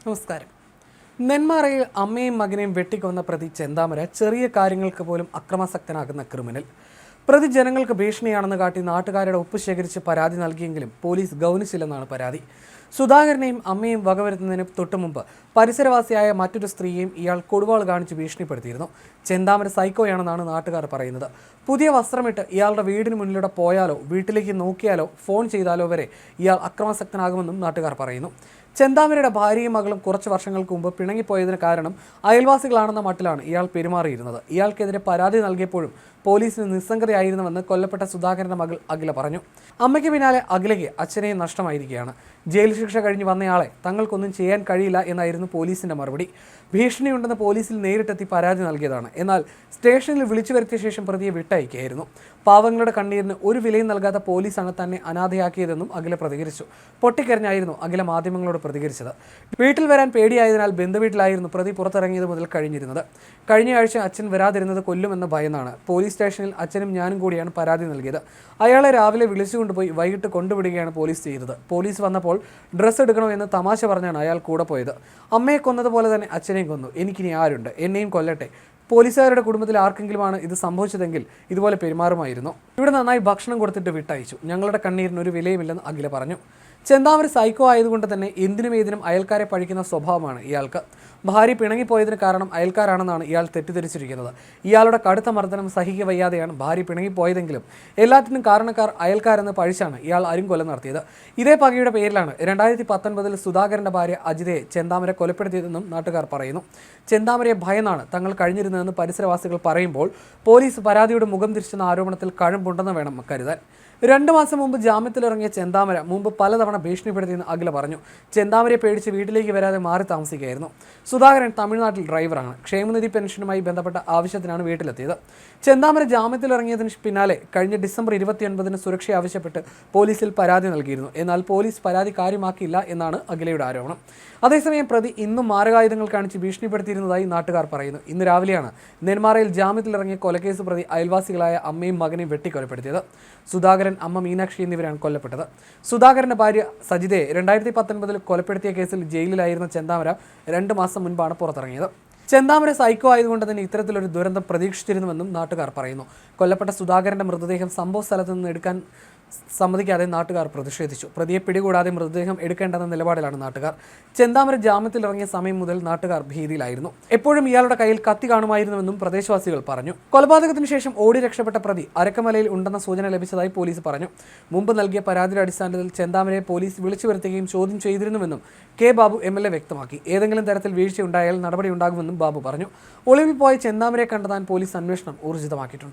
നമസ്കാരം. നെന്മാറയിൽ അമ്മയും മകനെയും വെട്ടിക്കൊന്ന പ്രതി ചെന്താമര ചെറിയ കാര്യങ്ങൾക്ക് പോലും അക്രമാസക്തനാകുന്ന ക്രിമിനൽ. പ്രതി ജനങ്ങൾക്ക് ഭീഷണിയാണെന്ന് കാട്ടി നാട്ടുകാരുടെ ഒപ്പ് ശേഖരിച്ച് പരാതി നൽകിയെങ്കിലും പോലീസ് ഗൗനിച്ചില്ലെന്നാണ് പരാതി. സുധാകരനെയും അമ്മയും വകവരുത്തുന്നതിന് തൊട്ടുമുമ്പ് പരിസരവാസിയായ മറ്റൊരു സ്ത്രീയെയും ഇയാൾ കൊടുവാൾ കാണിച്ച് ഭീഷണിപ്പെടുത്തിയിരുന്നു. ചെന്താമര സൈക്കോയാണെന്നാണ് നാട്ടുകാർ പറയുന്നത്. പുതിയ വസ്ത്രമിട്ട് ഇയാളുടെ വീടിന് മുന്നിലൂടെ പോയാലോ വീട്ടിലേക്ക് നോക്കിയാലോ ഫോൺ ചെയ്താലോ വരെ ഇയാൾ അക്രമാസക്തനാകുമെന്നും നാട്ടുകാർ പറയുന്നു. ചെന്താമരയുടെ ഭാര്യയും മകളും കുറച്ച് വർഷങ്ങൾക്ക് മുമ്പ് പിണങ്ങിപ്പോയതിന് കാരണം അയൽവാസികളാണെന്ന മട്ടിലാണ് ഇയാൾ പെരുമാറിയിരുന്നത്. ഇയാൾക്കെതിരെ പരാതി നൽകിയപ്പോഴും പോലീസിന് നിസ്സംഗതയായിരുന്നുവെന്ന് കൊല്ലപ്പെട്ട സുധാകരന്റെ മകൾ അഖില പറഞ്ഞു. അമ്മയ്ക്ക് പിന്നാലെ അഖിലയ്ക്ക് അച്ഛനെയും നഷ്ടമായിരിക്കുകയാണ്. ജയിൽ ശിക്ഷ കഴിഞ്ഞ് വന്നയാളെ തങ്ങൾക്കൊന്നും ചെയ്യാൻ കഴിയില്ല എന്നായിരുന്നു പോലീസിന്റെ മറുപടി. ഭീഷണിയുണ്ടെന്ന് പോലീസിൽ നേരിട്ടെത്തി പരാതി നൽകിയതാണ്. എന്നാൽ സ്റ്റേഷനിൽ വിളിച്ചു വരുത്തിയ ശേഷം പ്രതിയെ വിട്ടയക്കുകയായിരുന്നു. പാവങ്ങളുടെ കണ്ണീരിന് ഒരു വിലയും നൽകാത്ത പോലീസാണ് തന്നെ അനാഥയാക്കിയതെന്നും അഖില പ്രതികരിച്ചു. പൊട്ടിക്കരഞ്ഞായിരുന്നു അഖില മാധ്യമങ്ങളോട് പ്രതികരിച്ചത്. വീട്ടിൽ വരാൻ പേടിയായതിനാൽ ബന്ധുവീട്ടിലായിരുന്നു പ്രതി പുറത്തിറങ്ങിയത് മുതൽ കഴിഞ്ഞിരുന്നത്. കഴിഞ്ഞയാഴ്ച അച്ഛൻ വരാതിരുന്നത് കൊല്ലുമെന്ന ഭയന്നാണ് പോലീസ് സ്റ്റേഷനിൽ അച്ഛനും ഞാനും കൂടിയാണ് പരാതി നൽകിയത്. അയാളെ രാവിലെ വിളിച്ചുകൊണ്ടുപോയി വൈകിട്ട് കൊണ്ടുവിടുകയാണ് പോലീസ് ചെയ്തത്. പോലീസ് വന്നപ്പോൾ ഡ്രസ്സ് എടുക്കണോ എന്ന് തമാശ പറഞ്ഞാണ് അയാൾ കൂടെ പോയത്. അമ്മയെ കൊന്നതുപോലെ തന്നെ അച്ഛനെയും കൊന്നു. എനിക്കിനി ആരുണ്ട്? എന്നെയും കൊല്ലട്ടെ. പോലീസുകാരുടെ കുടുംബത്തിൽ ആർക്കെങ്കിലുമാണ് ഇത് സംഭവിച്ചതെങ്കിൽ ഇതുപോലെ പെരുമാറുമായിരുന്നു. ഇവിടെ നന്നായി ഭക്ഷണം കൊടുത്തിട്ട് വിട്ടയച്ചു. ഞങ്ങളുടെ കണ്ണീരിന് ഒരു വിലയുമില്ലെന്ന് അഖില പറഞ്ഞു. ചെന്താമര സൈക്കോ ആയതുകൊണ്ട് തന്നെ എന്തിനും ഏതിനും അയൽക്കാരെ പഴിക്കുന്ന സ്വഭാവമാണ് ഇയാൾക്ക്. ഭാര്യ പിണങ്ങിപ്പോയതിന് കാരണം അയൽക്കാരാണെന്നാണ് ഇയാൾ തെറ്റിദ്ധരിച്ചിരിക്കുന്നത്. ഇയാളുടെ കടുത്ത മർദ്ദനം സഹിക്കുക വയ്യാതെയാണ് ഭാര്യ പിണങ്ങിപ്പോയതെങ്കിലും എല്ലാത്തിനും കാരണക്കാർ അയൽക്കാരെന്ന് പഴിച്ചാണ് ഇയാൾ അരുംകൊല നടത്തിയത്. ഇതേ പകയുടെ പേരിലാണ് 2019 സുധാകരന്റെ ഭാര്യ അജിതയെ ചെന്താമര കൊലപ്പെടുത്തിയതെന്നും നാട്ടുകാർ പറയുന്നു. ചെന്താമരയെ ഭയന്നാണ് തങ്ങൾ കഴിഞ്ഞിരുന്നതെന്ന് പരിസരവാസികൾ പറയുമ്പോൾ പോലീസ് പരാതിയുടെ മുഖം തിരിച്ചെന്ന ആരോപണത്തിൽ കഴമ്പുണ്ടെന്ന് വേണം കരുതാൻ. 2 മാസം മുമ്പ് ജാമ്യത്തിലിറങ്ങിയ ചെന്താമര മുമ്പ് പലതവണ ഭീഷണിപ്പെടുത്തിയെന്ന് അഖില പറഞ്ഞു. ചെന്താമരയെ പേടിച്ച് വീട്ടിലേക്ക് വരാതെ മാറി താമസിക്കുകയായിരുന്നു. സുധാകരൻ തമിഴ്നാട്ടിൽ ഡ്രൈവറാണ്. ക്ഷേമനിധി പെൻഷനുമായി ബന്ധപ്പെട്ട ആവശ്യത്തിനാണ് വീട്ടിലെത്തിയത്. ചെന്താമര ജാമ്യത്തിലിറങ്ങിയതിന് പിന്നാലെ കഴിഞ്ഞ ഡിസംബർ 29 സുരക്ഷ ആവശ്യപ്പെട്ട് പോലീസിൽ പരാതി നൽകിയിരുന്നു. എന്നാൽ പോലീസ് പരാതി കാര്യമാക്കിയില്ല എന്നാണ് അഖിലയുടെ ആരോപണം. അതേസമയം പ്രതി ഇന്നും മാരകായുധങ്ങൾ കാണിച്ച് ഭീഷണിപ്പെടുത്തിയിരുന്നതായി നാട്ടുകാർ പറയുന്നു. ഇന്ന് രാവിലെയാണ് നെന്മാറയിൽ ജാമ്യത്തിലിറങ്ങിയ കൊലക്കേസ് പ്രതി അയൽവാസികളായ അമ്മയും മകനെയും വെട്ടിക്കൊലപ്പെടുത്തിയത്. സുധാകരൻ, അമ്മ മീനാക്ഷി എന്നിവരാണ് കൊല്ലപ്പെട്ടത്. സുധാകരന്റെ ഭാര്യ സജിതയെ 2019 കൊലപ്പെടുത്തിയ കേസിൽ ജയിലിലായിരുന്ന ചെന്താമര 2 മാസം മുൻപാണ് പുറത്തിറങ്ങിയത്. ചെന്താമര സൈക്കോ ആയതുകൊണ്ട് തന്നെ ഇത്തരത്തിലൊരു ദുരന്തം പ്രതീക്ഷിച്ചിരുന്നുവെന്നും നാട്ടുകാർ പറയുന്നു. കൊല്ലപ്പെട്ട സുധാകരന്റെ മൃതദേഹം സംഭവ സ്ഥലത്ത് നിന്ന് എടുക്കാൻ സമ്മതിക്കാതെ നാട്ടുകാർ പ്രതിഷേധിച്ചു. പ്രതിയെ പിടികൂടാതെ മൃതദേഹം എടുക്കേണ്ടെന്ന നിലപാടിലാണ് നാട്ടുകാർ. ചെന്താമര ജാമ്യത്തിലിറങ്ങിയ സമയം മുതൽ നാട്ടുകാർ ഭീതിയിലായിരുന്നു. എപ്പോഴും ഇയാളുടെ കയ്യിൽ കത്തി കാണുമായിരുന്നുവെന്നും പ്രദേശവാസികൾ പറഞ്ഞു. കൊലപാതകത്തിന് ശേഷം ഓടി രക്ഷപ്പെട്ട പ്രതി അരക്കമലയിൽ ഉണ്ടെന്ന സൂചന ലഭിച്ചതായി പോലീസ് പറഞ്ഞു. മുമ്പ് നൽകിയ പരാതിയുടെ അടിസ്ഥാനത്തിൽ ചെന്താമരയെ പോലീസ് വിളിച്ചു വരുത്തുകയും ചോദ്യം ചെയ്തിരുന്നുവെന്നും കെ ബാബു MLA വ്യക്തമാക്കി. ഏതെങ്കിലും തരത്തിൽ വീഴ്ചയുണ്ടായാൽ നടപടിയുണ്ടാകുമെന്നും ബാബു പറഞ്ഞു. ഒളിവിൽ പോയ ചെന്താമരയെ കണ്ടെത്താൻ പോലീസ് അന്വേഷണം ഊർജിതമാക്കിയിട്ടുണ്ട്.